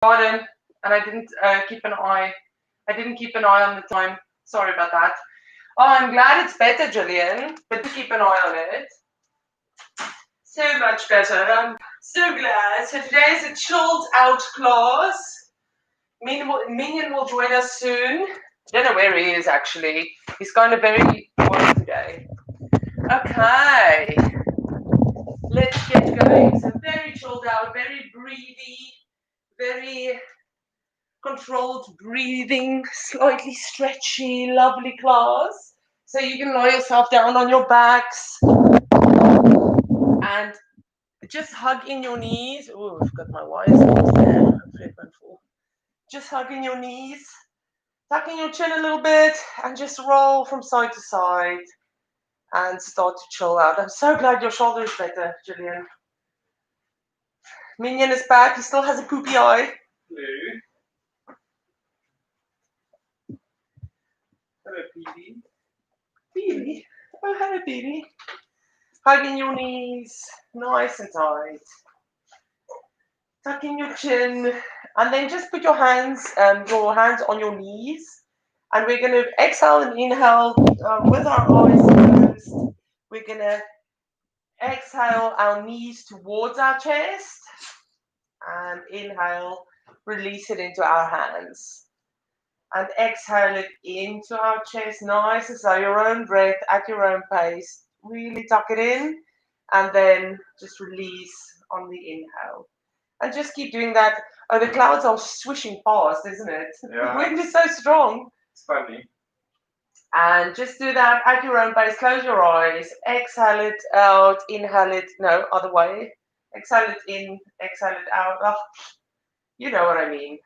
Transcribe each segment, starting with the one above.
garden, and I didn't keep an eye. I didn't keep an eye on the time. Sorry about that. Oh, I'm glad it's better, Julian. But do keep an eye on it. So much better. I'm so glad. So today is a chilled out class. Minion will join us soon. I don't know where he is actually. He's kind of very quiet today. Okay, let's get going. So very chilled out, very breathy, very controlled breathing, slightly stretchy, lovely class. So you can lie yourself down on your backs and just hug in your knees. Oh, I've got my wires there. Hopefully it won't fall. Just hug in your knees, tuck in your chin a little bit, and just roll from side to side and start to chill out. I'm so glad your shoulder is better, Julian. Minion is back. He still has a poopy eye. Hello. Hello, PD. Petey. Oh, hello, Petey. Hugging your knees, nice and tight. Tuck in your chin, and then just put your hands on your knees, and we're going to exhale and inhale with our eyes closed. We're going to exhale our knees towards our chest, and inhale, release it into our hands. And exhale it into our chest, nice as though your own breath at your own pace. Really tuck it in, and then just release on the inhale. And just keep doing that. Oh, the clouds are swishing past, isn't it? Yeah. The wind is so strong. It's funny. And just do that at your own pace. Close your eyes. Exhale it out. Inhale it. No, other way. Exhale it in. Exhale it out. Oh, you know what I mean.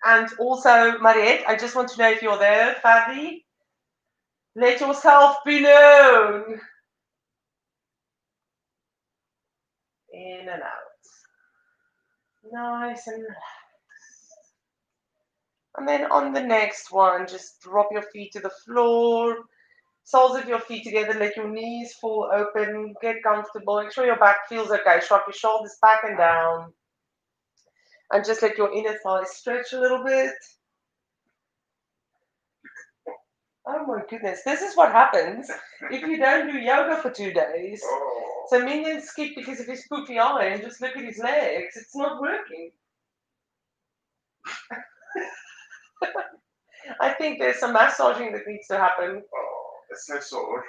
And also, Mariette, I just want to know if you're there, Fadi. Let yourself be known. In and out. Nice and relaxed. And then on the next one, just drop your feet to the floor. Soles of your feet together, let your knees fall open, get comfortable. Make sure your back feels okay. Shrug your shoulders back and down. And just let your inner thighs stretch a little bit. Oh my goodness, this is what happens if you don't do yoga for 2 days. Oh. So Minion skipped because of his poopy eye, and just look at his legs. It's not working. I think there's some massaging that needs to happen. Oh, it's so sore.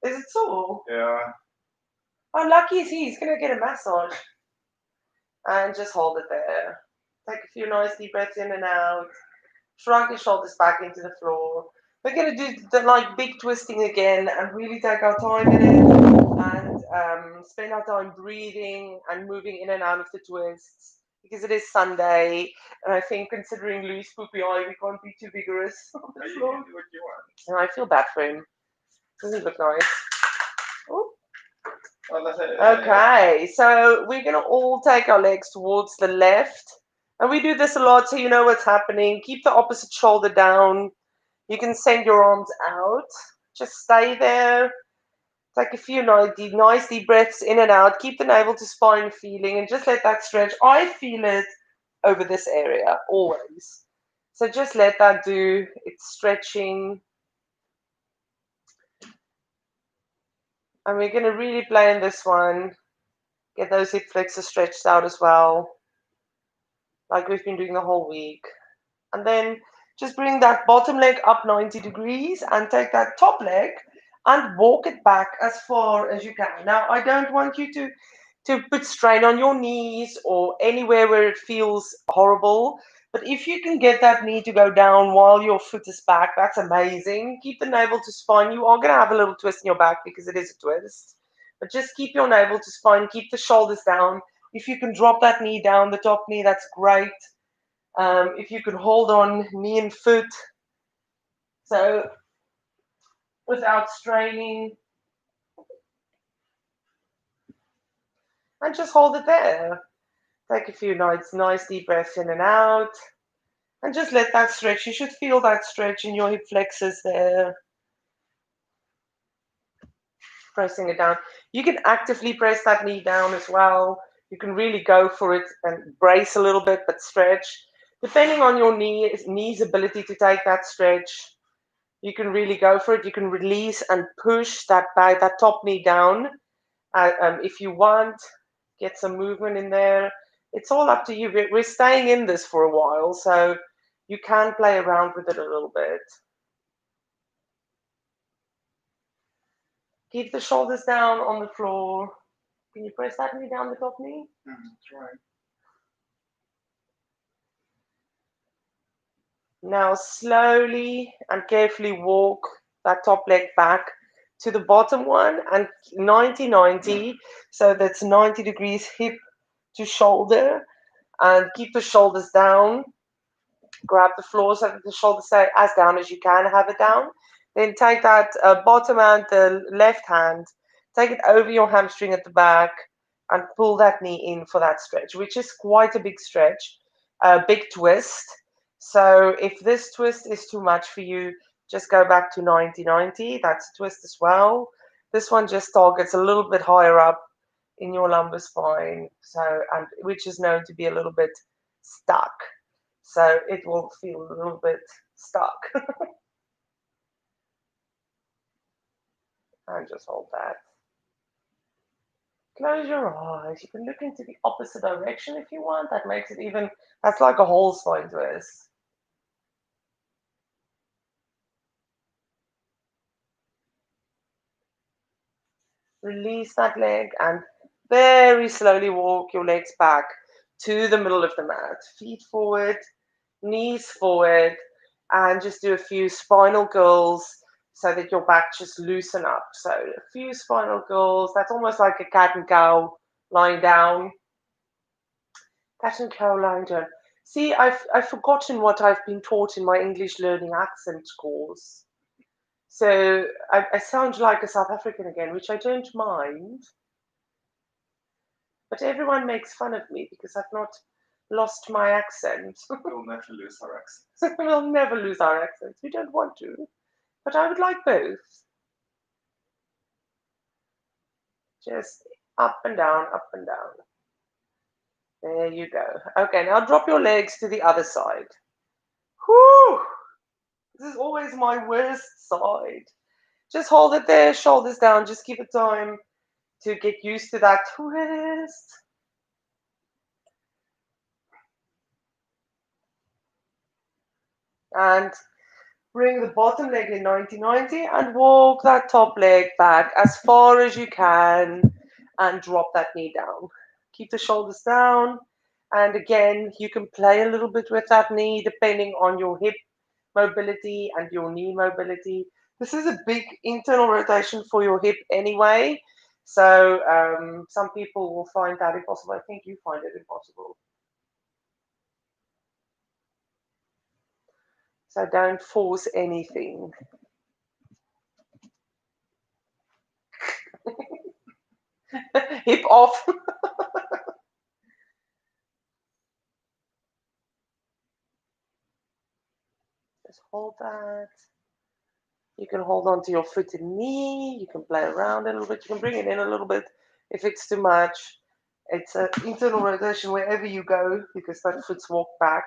Is it sore? Yeah. How lucky is he? He's going to get a massage. And just hold it there. Take a few nice deep breaths in and out. Shrug your shoulders back into the floor. We're going to do the big twisting again and really take our time in it and spend our time breathing and moving in and out of the twists because it is Sunday. And I think considering Louis' poopy eye, we can't be too vigorous on the floor. You do what you want. And I feel bad for him. Doesn't look nice. Ooh. Okay, so we're going to all take our legs towards the left. And we do this a lot so you know what's happening. Keep the opposite shoulder down. You can send your arms out. Just stay there. Take a few nice deep breaths in and out. Keep the navel to spine feeling and just let that stretch. I feel it over this area always. So just let that do its stretching. And we're going to really play in this one. Get those hip flexors stretched out as well, like we've been doing the whole week. And then just bring that bottom leg up 90 degrees and take that top leg and walk it back as far as you can. Now, I don't want you to put strain on your knees or anywhere where it feels horrible. But if you can get that knee to go down while your foot is back, that's amazing. Keep the navel to spine. You are going to have a little twist in your back because it is a twist. But just keep your navel to spine. Keep the shoulders down. If you can drop that knee down, the top knee, that's great. If you can hold on knee and foot. So without straining. And just hold it there. Take a few nice deep breaths in and out. And just let that stretch. You should feel that stretch in your hip flexors there. Pressing it down. You can actively press that knee down as well. You can really go for it and brace a little bit, but stretch. Depending on your knee's ability to take that stretch, you can really go for it. You can release and push that top knee down. If you want, get some movement in there. It's all up to you. We're staying in this for a while, so you can play around with it a little bit. Keep the shoulders down on the floor. Can you press that knee down the top knee? That's right. Now slowly and carefully walk that top leg back to the bottom one and 90-90. So that's 90 degrees hip to shoulder, and keep the shoulders down. Grab the floor so that the shoulders stay as down as you can have it down. Then take that bottom hand, the left hand, take it over your hamstring at the back and pull that knee in for that stretch, which is quite a big stretch, a big twist. So if this twist is too much for you, just go back to 90-90. That's a twist as well. This one just targets a little bit higher up in your lumbar spine, so and which is known to be a little bit stuck. So it will feel a little bit stuck. And just hold that. Close your eyes. You can look into the opposite direction if you want. That makes it even, that's like a whole spine twist. Release that leg and very slowly walk your legs back to the middle of the mat. Feet forward, knees forward, and just do a few spinal curls so that your back just loosen up. So a few spinal curls. That's almost like a cat and cow lying down. Cat and cow lying down. See, I've forgotten what I've been taught in my English learning accent course. So I sound like a South African again, which I don't mind. But everyone makes fun of me because I've not lost my accent. We'll never lose our accent. We'll never lose our accents. We don't want to. But I would like both. Just up and down, up and down. There you go. Okay, now drop your legs to the other side. Whew! This is always my worst side. Just hold it there, shoulders down. Just give it time to get used to that twist. And bring the bottom leg in 90-90 and walk that top leg back as far as you can and drop that knee down. Keep the shoulders down. And again, you can play a little bit with that knee depending on your hip mobility and your knee mobility. This is a big internal rotation for your hip anyway. So some people will find that impossible. I think you find it impossible. So don't force anything. Hip off. Just hold that. You can hold on to your foot and knee. You can play around a little bit. You can bring it in a little bit if it's too much. It's an internal rotation wherever you go because that foot's walked back.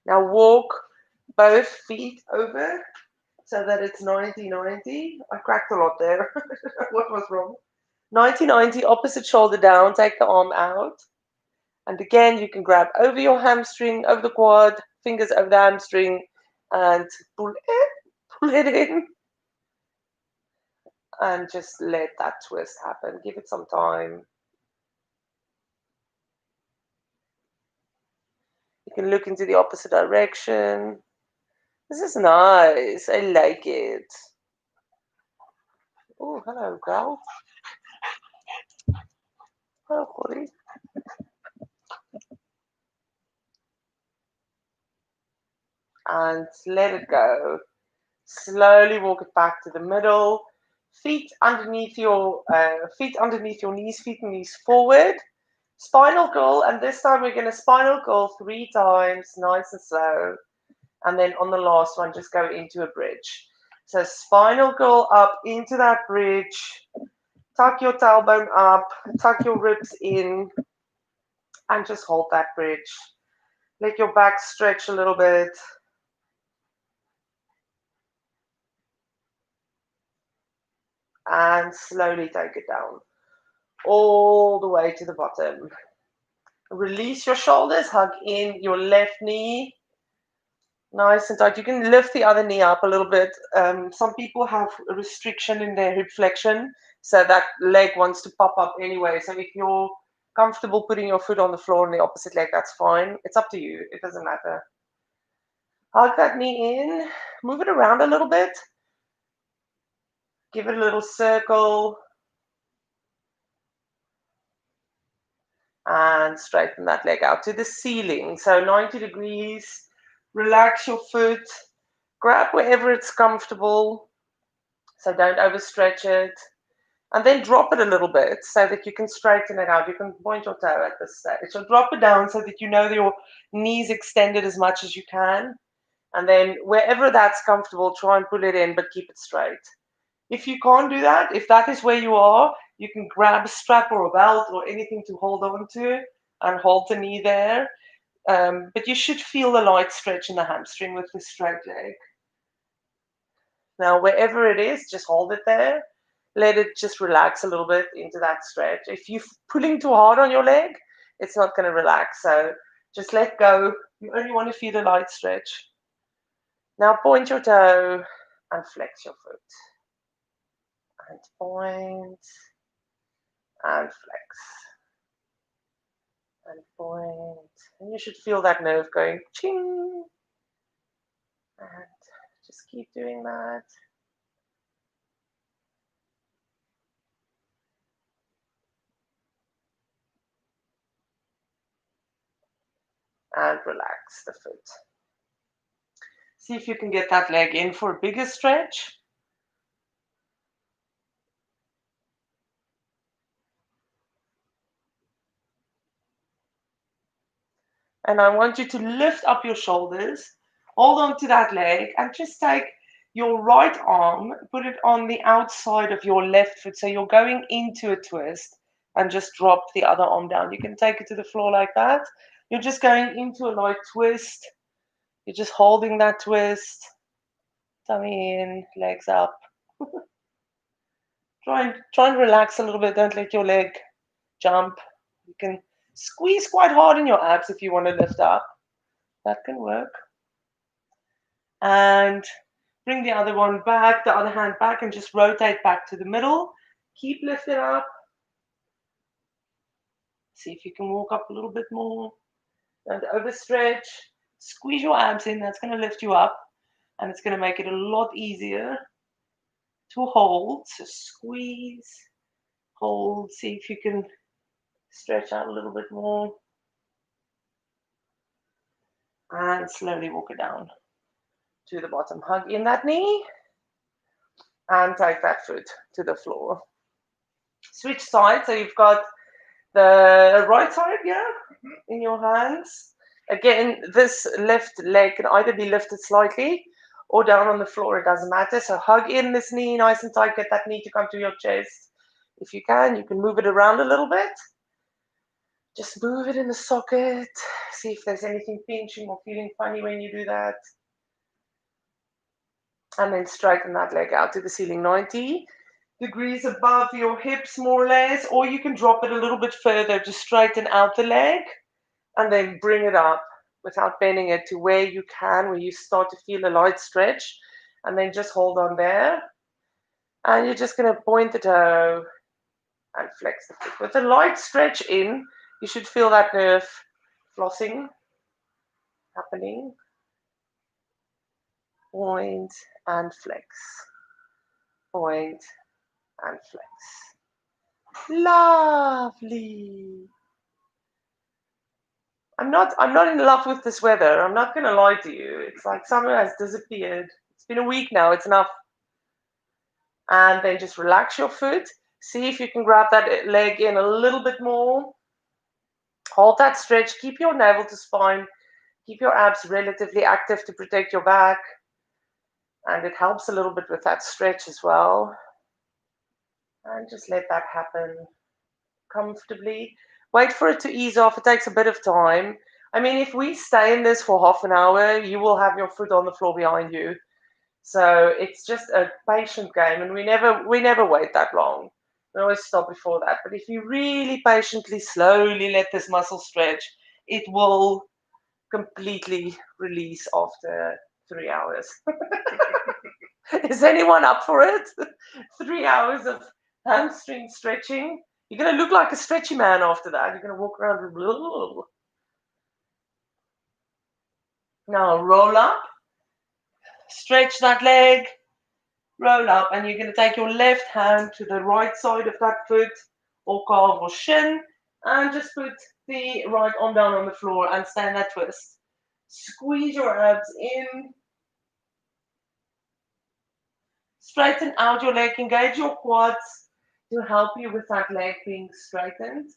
Now walk both feet over so that it's 90-90. I cracked a lot there. What was wrong? 90-90, opposite shoulder down. Take the arm out. And again, you can grab over your hamstring, over the quad, fingers over the hamstring, and pull it in. And just let that twist happen. Give it some time. You can look into the opposite direction. This is nice. I like it. Oh, hello, girl. Hello, Corey. And let it go. Slowly walk it back to the middle. Feet underneath your knees, feet and knees forward. Spinal curl, and this time we're going to spinal curl 3 times, nice and slow. And then on the last one, just go into a bridge. So spinal curl up into that bridge. Tuck your tailbone up, tuck your ribs in. and just hold that bridge. Let your back stretch a little bit. And slowly take it down all the way to the bottom. Release your shoulders, hug in your left knee. Nice and tight. You can lift the other knee up a little bit. Some people have a restriction in their hip flexion, so that leg wants to pop up anyway. So if you're comfortable putting your foot on the floor on the opposite leg, that's fine. It's up to you. It doesn't matter. Hug that knee in. Move it around a little bit. Give it a little circle. And straighten that leg out to the ceiling. So 90 degrees. Relax your foot. Grab wherever it's comfortable. So don't overstretch it. And then drop it a little bit so that you can straighten it out. You can point your toe at this stage. So drop it down so that you know your knees extended as much as you can. And then wherever that's comfortable, try and pull it in, but keep it straight. If you can't do that, if that is where you are, you can grab a strap or a belt or anything to hold on to and hold the knee there. But you should feel a light stretch in the hamstring with the straight leg. Now, wherever it is, just hold it there. Let it just relax a little bit into that stretch. If you're pulling too hard on your leg, it's not going to relax. So just let go. You only want to feel a light stretch. Now point your toe and flex your foot. And point and flex. And point. And you should feel that nerve going ching. And just keep doing that. And relax the foot. See if you can get that leg in for a bigger stretch. And I want you to lift up your shoulders, hold on to that leg, and just take your right arm, put it on the outside of your left foot. So you're going into a twist and just drop the other arm down. You can take it to the floor like that. You're just going into a light twist. You're just holding that twist. Tummy in, legs up. Try and relax a little bit. Don't let your leg jump. You can squeeze quite hard in your abs if you want to lift up. That can work. And bring the other one back, the other hand back, and just rotate back to the middle. Keep lifting up. See if you can walk up a little bit more. Don't overstretch. Squeeze your abs in. That's going to lift you up. And it's going to make it a lot easier to hold. So squeeze, hold. See if you can stretch out a little bit more. And slowly walk it down to the bottom. Hug in that knee. And take that foot to the floor. Switch sides. So you've got the right side, yeah, in your hands. Again, this left leg can either be lifted slightly or down on the floor. It doesn't matter. So hug in this knee nice and tight. Get that knee to come to your chest. If you can move it around a little bit. Just move it in the socket. See if there's anything pinching or feeling funny when you do that. And then straighten that leg out to the ceiling, 90 degrees above your hips, more or less, or you can drop it a little bit further to straighten out the leg and then bring it up without bending it to where you can, where you start to feel a light stretch, and then just hold on there. And you're just going to point the toe and flex the foot. With a light stretch in, you should feel that nerve flossing happening. Point and flex. Point and flex. Lovely. I'm not in love with this weather. I'm not gonna lie to you. It's like summer has disappeared. It's been a week now, it's enough. And then just relax your foot. See if you can grab that leg in a little bit more. Hold that stretch. Keep your navel to spine. Keep your abs relatively active to protect your back. And it helps a little bit with that stretch as well. And just let that happen comfortably. Wait for it to ease off. It takes a bit of time. I mean, if we stay in this for half an hour, you will have your foot on the floor behind you. So it's just a patient game, and we never wait that long. We always stop before that. But if you really patiently, slowly let this muscle stretch, it will completely release after 3 hours. Is anyone up for it? 3 hours of hamstring stretching. You're going to look like a stretchy man after that. You're going to walk around with blah. Now roll up, stretch that leg, roll up, and you're going to take your left hand to the right side of that foot or calf or shin, and just put the right arm down on the floor and stand that twist. Squeeze your abs in. Straighten out your leg, engage your quads to help you with that leg being straightened.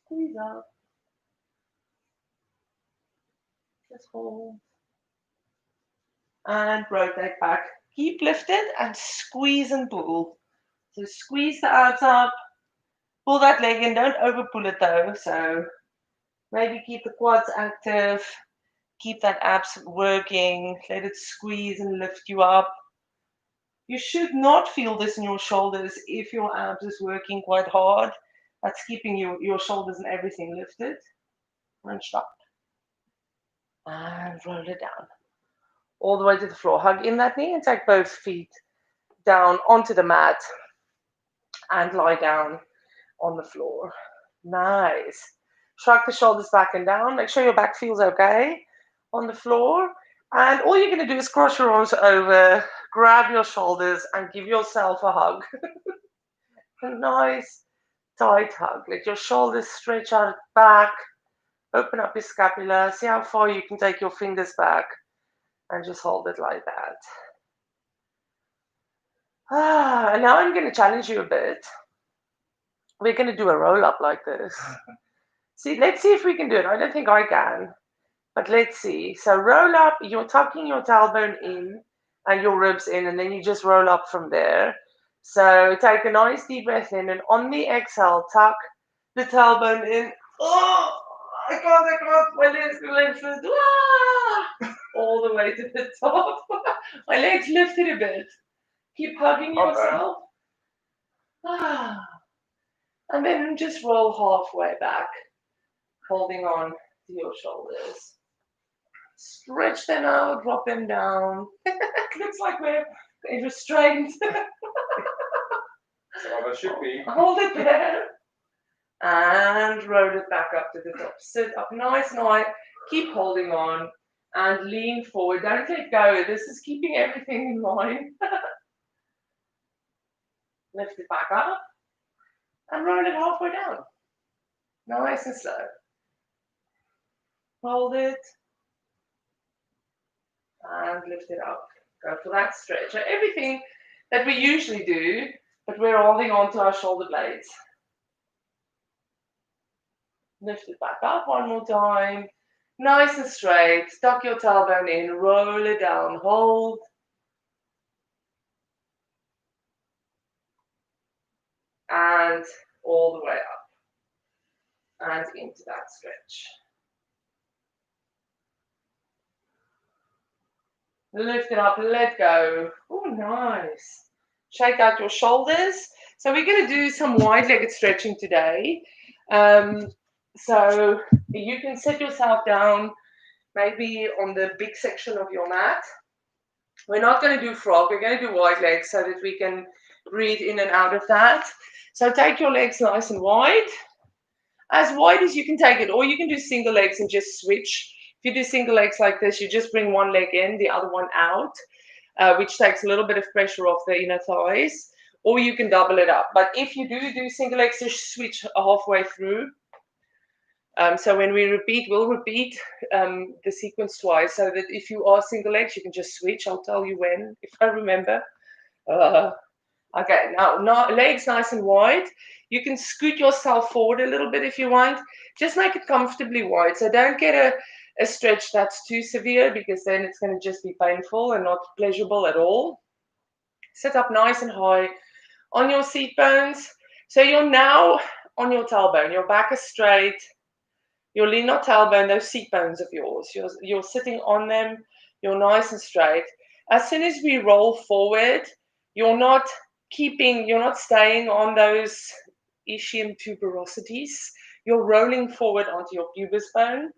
Squeeze up. Just hold. And rotate back. Keep lifted and squeeze and pull. So squeeze the abs up. Pull that leg in. Don't over pull it though. So maybe keep the quads active. Keep that abs working. Let it squeeze and lift you up. You should not feel this in your shoulders if your abs is working quite hard. That's keeping your shoulders and everything lifted. Wrenched up. And roll it down. All the way to the floor. Hug in that knee and take both feet down onto the mat and lie down on the floor. Nice. Shrug the shoulders back and down. Make sure your back feels okay on the floor. And all you're going to do is cross your arms over, grab your shoulders, and give yourself a hug. A nice, tight hug. Let your shoulders stretch out back. Open up your scapula. See how far you can take your fingers back. And just hold it like that. And now I'm going to challenge you a bit. We're going to do a roll up like this. Let's see if we can do it. I don't think I can, but let's see. So roll up, you're tucking your tailbone in and your ribs in, and then you just roll up from there. So take a nice deep breath in, and on the exhale, tuck the tailbone in. Oh, I can't. My legs lifted. All the way to the top. My legs lifted a bit. Keep hugging yourself. And then just roll halfway back, holding on to your shoulders. Stretch them out, drop them down. It looks like we're restrained. So that should be. Hold it there. And roll it back up to the top. Sit up nice and high. Keep holding on. And lean forward. Don't let go. This is keeping everything in line. Lift it back up. And roll it halfway down. Nice and slow. Hold it. And lift it up. Go for that stretch. So everything that we usually do, but we're holding on to our shoulder blades. Lift it back up one more time. Nice and straight. Tuck your tailbone in. Roll it down. Hold. And all the way up. And into that stretch. Lift it up, let go. Oh, nice. Shake out your shoulders. So we're going to do some wide-legged stretching today. So you can sit yourself down maybe on the big section of your mat. We're not going to do frog. We're going to do wide legs so that we can breathe in and out of that. So take your legs nice and wide as you can take it. Or you can do single legs and just switch. If you do single legs like this, you just bring one leg in, the other one out, which takes a little bit of pressure off the inner thighs. Or you can double it up. But if you do single legs, just switch halfway through. So when we repeat, we'll repeat the sequence twice, so that if you are single legs, you can just switch. I'll tell you when, if I remember. Okay, now legs nice and wide. You can scoot yourself forward a little bit if you want. Just make it comfortably wide. So don't get a stretch that's too severe, because then it's going to just be painful and not pleasurable at all. Sit up nice and high on your seat bones. So you're now on your tailbone. Your back is straight. Your lean not tailbone, those seat bones of yours. You're sitting on them. You're nice and straight. As soon as we roll forward, you're not staying on those ischium tuberosities. You're rolling forward onto your pubis bone.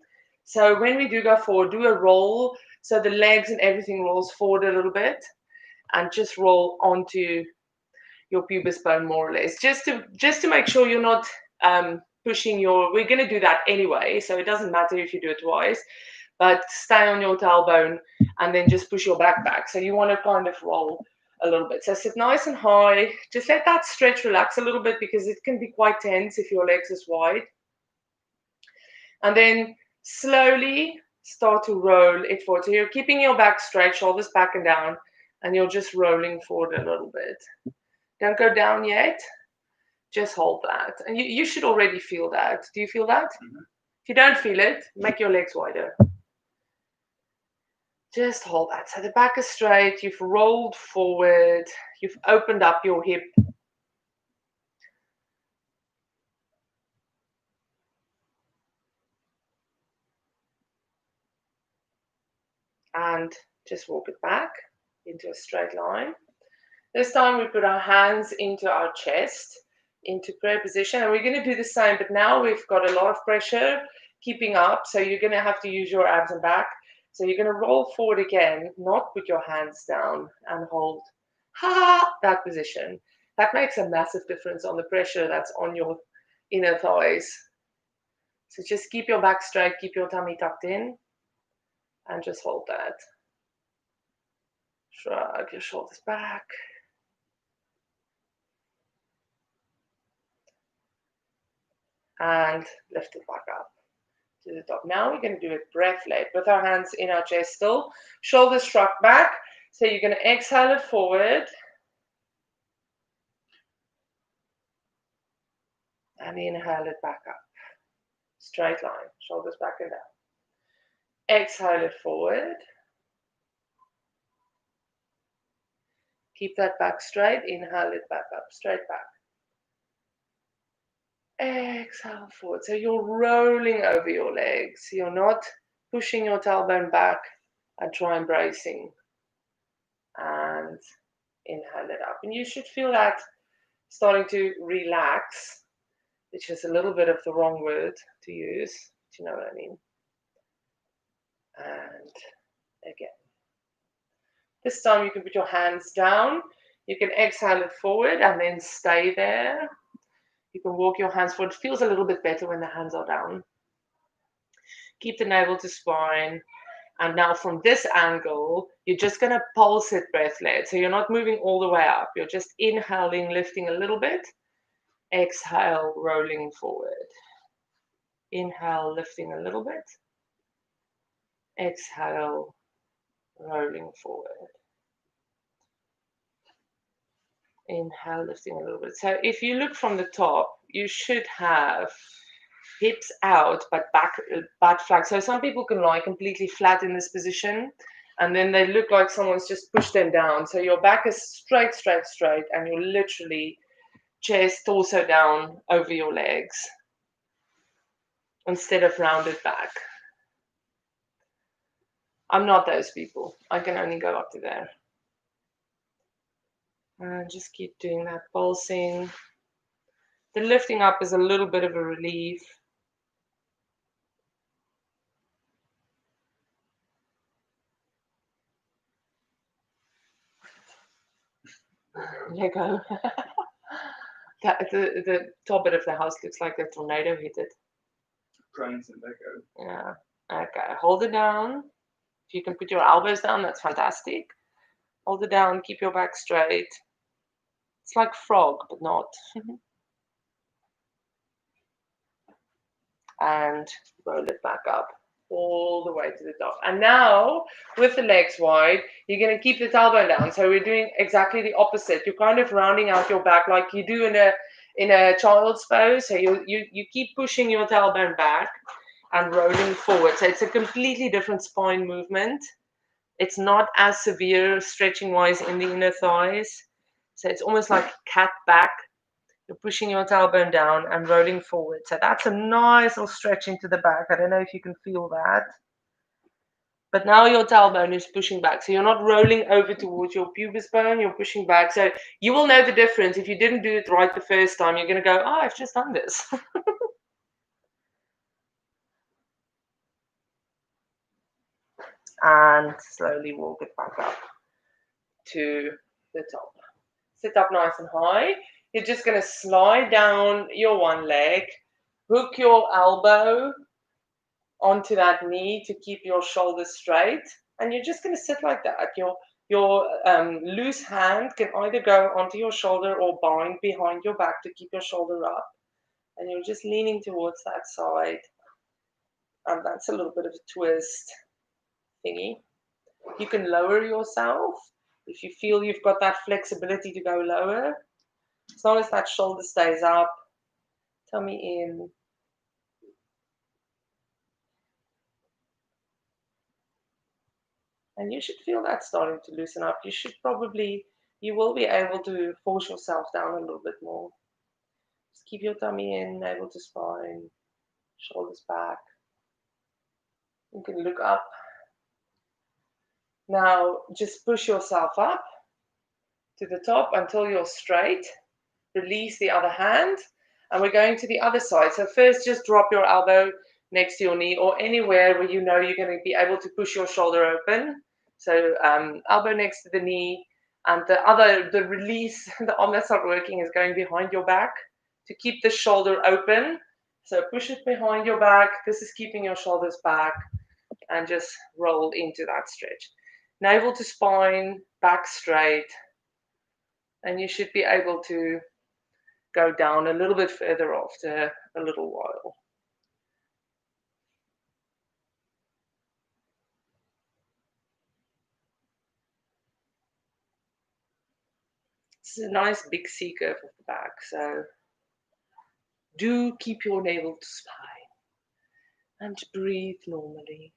So when we do go forward, do a roll so the legs and everything rolls forward a little bit, and just roll onto your pubis bone more or less, just to make sure you're not pushing your. We're going to do that anyway, so it doesn't matter if you do it twice, but stay on your tailbone and then just push your back. So you want to kind of roll a little bit. So sit nice and high. Just let that stretch relax a little bit because it can be quite tense if your legs is wide. And then slowly start to roll it forward. So you're keeping your back straight, shoulders back and down, and you're just rolling forward a little bit. Don't go down yet. Just hold that. And you should already feel that. Do you feel that? Mm-hmm. If you don't feel it, make your legs wider. Just hold that. So the back is straight. You've rolled forward. You've opened up your hip. And just walk it back into a straight line. This time we put our hands into our chest, into prayer position. And we're going to do the same, but now we've got a lot of pressure keeping up. So you're going to have to use your abs and back. So you're going to roll forward again, not put your hands down and hold that position. That makes a massive difference on the pressure that's on your inner thighs. So just keep your back straight, keep your tummy tucked in, and just hold that. Shrug your shoulders back. And lift it back up to the top. Now we're going to do it breath-led with our hands in our chest still, shoulders shrugged back. So you're going to exhale it forward and inhale it back up. Straight line, shoulders back and down. Exhale it forward. Keep that back straight. Inhale it back up, straight back. Exhale forward. So you're rolling over your legs. You're not pushing your tailbone back and try and bracing. And inhale it up. And you should feel that starting to relax, which is a little bit of the wrong word to use. Do you know what I mean? And again. This time you can put your hands down. You can exhale it forward and then stay there. You can walk your hands forward. It feels a little bit better when the hands are down. Keep the navel to spine. And now from this angle, you're just going to pulse it breath-led. So you're not moving all the way up. You're just inhaling, lifting a little bit. Exhale, rolling forward. Inhale, lifting a little bit. Exhale, rolling forward. Inhale, lifting a little bit. So if you look from the top, you should have hips out, but butt flat. So some people can lie completely flat in this position, and then they look like someone's just pushed them down. So your back is straight, straight, straight, and you're literally chest, torso down over your legs instead of rounded back. I'm not those people. I can only go up to there. And just keep doing that pulsing. The lifting up is a little bit of a relief. Lego. The top bit of the house looks like a tornado hit it. Trains and Lego. Yeah. Okay. Hold it down. If you can put your elbows down, that's fantastic. Hold it down. Keep your back straight. It's like frog, but not. And roll it back up all the way to the top. And now, with the legs wide, you're going to keep the tailbone down. So we're doing exactly the opposite. You're kind of rounding out your back like you do in a child's pose. So you keep pushing your tailbone back and rolling forward. So it's a completely different spine movement. It's not as severe stretching wise in the inner thighs. So it's almost like cat back. You're pushing your tailbone down and rolling forward. So that's a nice little stretch into the back. I don't know if you can feel that. But now your tailbone is pushing back. So you're not rolling over towards your pubis bone, you're pushing back. So you will know the difference. If you didn't do it right the first time, you're going to go, oh, I've just done this. And slowly walk it back up to the top. Sit up nice and high. You're just going to slide down your one leg, hook your elbow onto that knee to keep your shoulders straight, and you're just going to sit like that. Your loose hand can either go onto your shoulder or bind behind your back to keep your shoulder up, and you're just leaning towards that side, and that's a little bit of a twist thingy. You can lower yourself if you feel you've got that flexibility to go lower, as long as that shoulder stays up, tummy in. And you should feel that starting to loosen up. You will be able to force yourself down a little bit more. Just keep your tummy in, navel to spine, shoulders back. You can look up. Now just push yourself up to the top until you're straight. Release the other hand, and we're going to the other side. So first just drop your elbow next to your knee or anywhere where you know you're going to be able to push your shoulder open. So elbow next to the knee, and the release, the arm that's not working is going behind your back to keep the shoulder open. So push it behind your back. This is keeping your shoulders back, and just roll into that stretch. Navel to spine, back straight, and you should be able to go down a little bit further after a little while. This is a nice big C curve of the back, so do keep your navel to spine and breathe normally.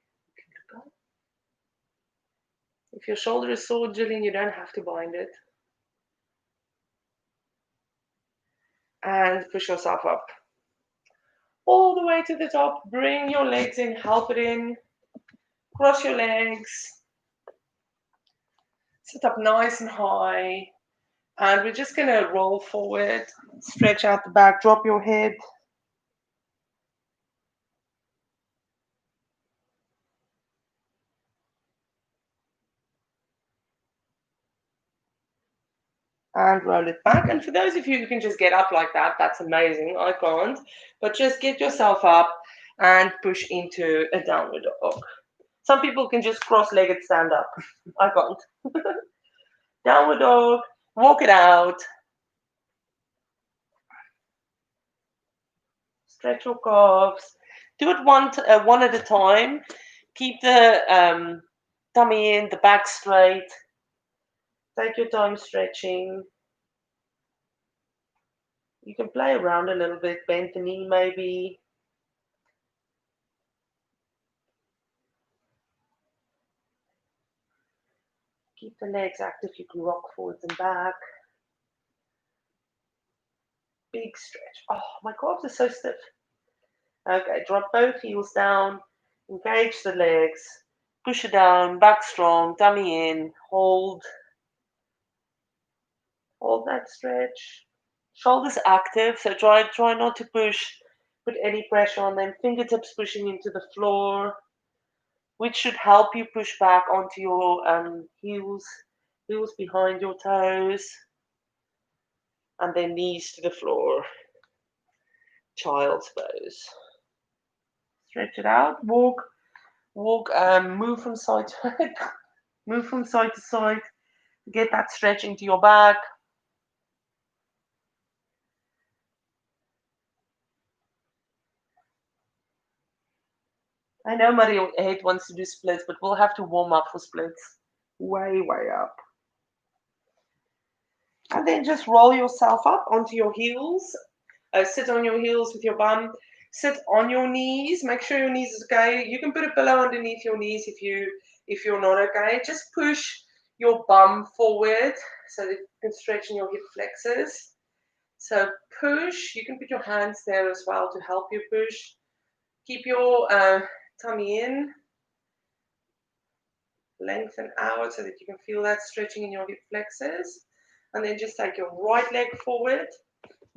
If your shoulder is sore, Jillian, you don't have to bind it. And push yourself up all the way to the top. Bring your legs in, help it in. Cross your legs. Sit up nice and high. And we're just going to roll forward, stretch out the back, drop your head. And roll it back. And for those of you who can just get up like that, that's amazing. I can't. But just get yourself up and push into a downward dog. Some people can just cross-legged stand up. I can't. Downward dog. Walk it out. Stretch your calves. Do it one at a time. Keep the tummy in, the back straight. Take your time stretching. You can play around a little bit, bend the knee maybe. Keep the legs active. You can rock forwards and back. Big stretch. Oh, my calves are so stiff. Okay, drop both heels down. Engage the legs. Push it down, back strong, tummy in. Hold. Hold that stretch. Shoulders active, so try not to put any pressure on them. Fingertips pushing into the floor, which should help you push back onto your heels behind your toes, and then knees to the floor. Child's pose. Stretch it out. Walk. Move from side to side. Get that stretch into your back. I know Mario 8 wants to do splits, but we'll have to warm up for splits. Way up. And then just roll yourself up onto your heels. Sit on your heels with your bum. Sit on your knees. Make sure your knees is okay. You can put a pillow underneath your knees if you're not okay. Just push your bum forward so that you can stretch in your hip flexors. So push, you can put your hands there as well to help you push. Keep your tummy in. Lengthen out so that you can feel that stretching in your hip flexors. And then just take your right leg forward.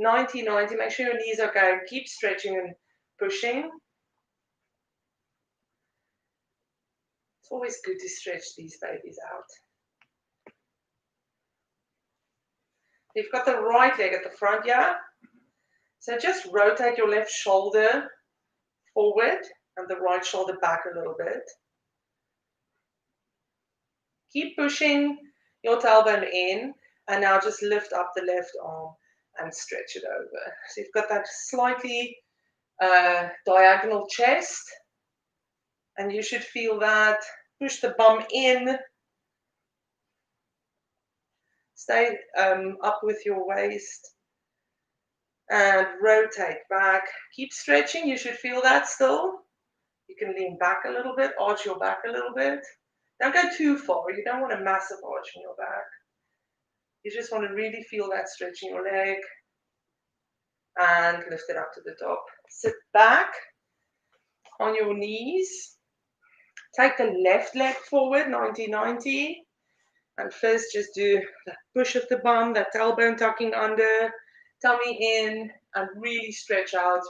90-90, make sure your knees are going. Keep stretching and pushing. It's always good to stretch these babies out. You've got the right leg at the front, yeah? So just rotate your left shoulder forward and the right shoulder back a little bit. Keep pushing your tailbone in, and now just lift up the left arm and stretch it over. So you've got that slightly diagonal chest, and you should feel that. Push the bum in. Stay up with your waist. And rotate back. Keep stretching. You should feel that still. You can lean back a little bit, arch your back a little bit. Don't go too far. You don't want a massive arch in your back. You just want to really feel that stretch in your leg. And lift it up to the top. Sit back on your knees. Take the left leg forward, 90-90. And first just do the push of the bum, that tailbone tucking under, tummy in, and really stretch out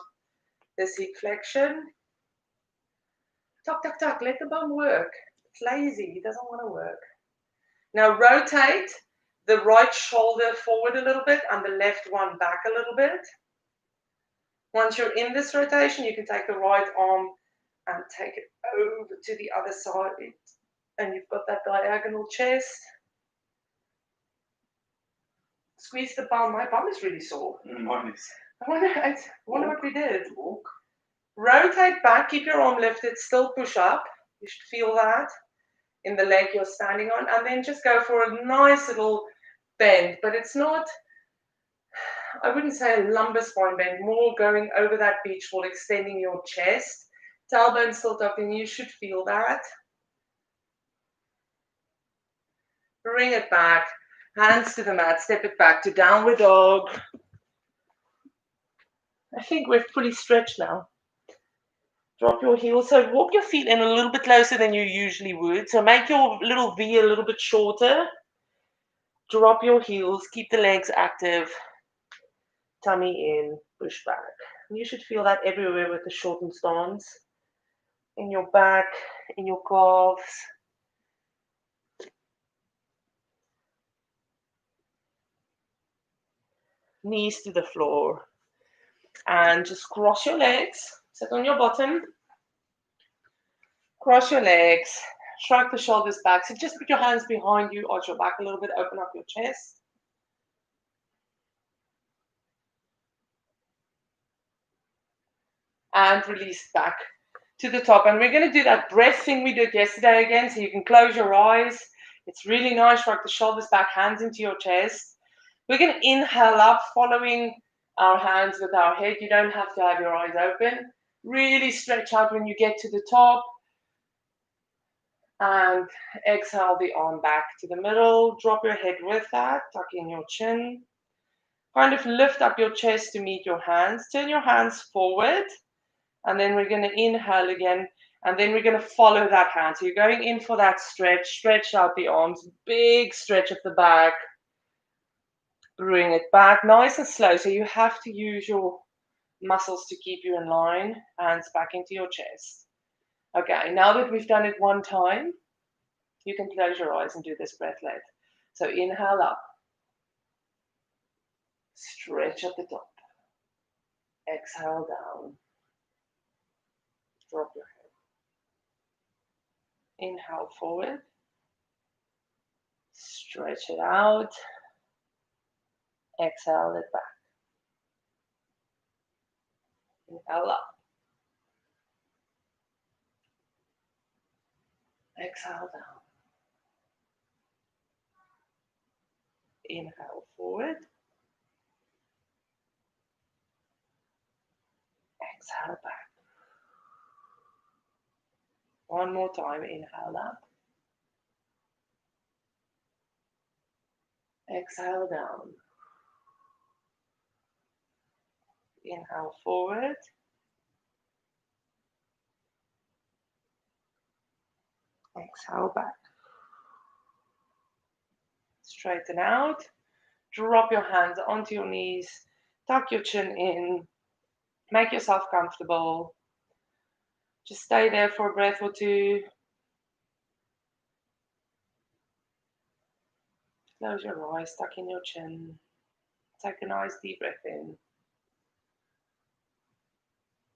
this hip flexion. Tuck, tuck, tuck, let the bum work. It's lazy, it doesn't want to work. Now rotate the right shoulder forward a little bit and the left one back a little bit. Once you're in this rotation, you can take the right arm and take it over to the other side. And you've got that diagonal chest. Squeeze the bum. My bum is really sore. Mine is. I wonder what we did. Walk. Rotate back. Keep your arm lifted. Still push up. You should feel that in the leg you're standing on. And then just go for a nice little bend. But it's not, I wouldn't say a lumbar spine bend. More going over that beach ball, extending your chest. Tailbone still tucked in. You should feel that. Bring it back. Hands to the mat, step it back to downward dog. I think we're fully stretched now. Drop your heels. So walk your feet in a little bit closer than you usually would. So make your little V a little bit shorter. Drop your heels. Keep the legs active. Tummy in. Push back. You should feel that everywhere with the shortened stance. In your back, in your calves. Knees to the floor. And just cross your legs. Sit on your bottom. Cross your legs. Shrug the shoulders back. So just put your hands behind you. Arch your back a little bit. Open up your chest. And release back to the top. And we're going to do that breath thing we did yesterday again. So you can close your eyes. It's really nice. Shrug the shoulders back. Hands into your chest. We're going to inhale up, following our hands with our head. You don't have to have your eyes open. Really stretch out when you get to the top. And exhale the arm back to the middle. Drop your head with that. Tuck in your chin. Kind of lift up your chest to meet your hands. Turn your hands forward. And then we're going to inhale again. And then we're going to follow that hand. So you're going in for that stretch. Stretch out the arms. Big stretch of the back. Bring it back nice and slow. So you have to use your muscles to keep you in line. Hands back into your chest. Okay, now that we've done it one time, you can close your eyes and do this breath led. So inhale up. Stretch at the top. Exhale down. Drop your head. Inhale forward. Stretch it out. Exhale it back. Inhale up. Exhale down. Inhale forward. Exhale back. One more time. Inhale up. Exhale down. inhale forward. Exhale back. Straighten out. Drop your hands onto your knees. Tuck your chin in. Make yourself comfortable. Just stay there for a breath or two. Close your eyes, tuck in your chin. Take a nice deep breath in.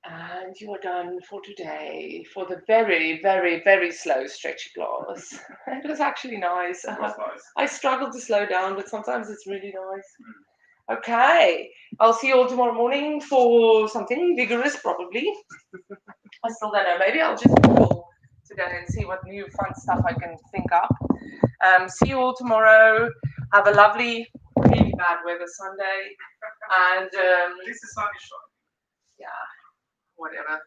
And you are done for today, for the very, very, very slow stretchy class. It was actually nice. It was nice. I struggle to slow down, but sometimes it's really nice. Okay, I'll see you all tomorrow morning for something vigorous, probably. I still don't know. Maybe I'll just Google today and see what new fun stuff I can think up. See you all tomorrow. Have a lovely, really bad weather Sunday. And At least the sun is shining. yeah, whatever.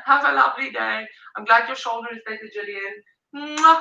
Have a lovely day. I'm glad your shoulder is better, Gillian. Mwah.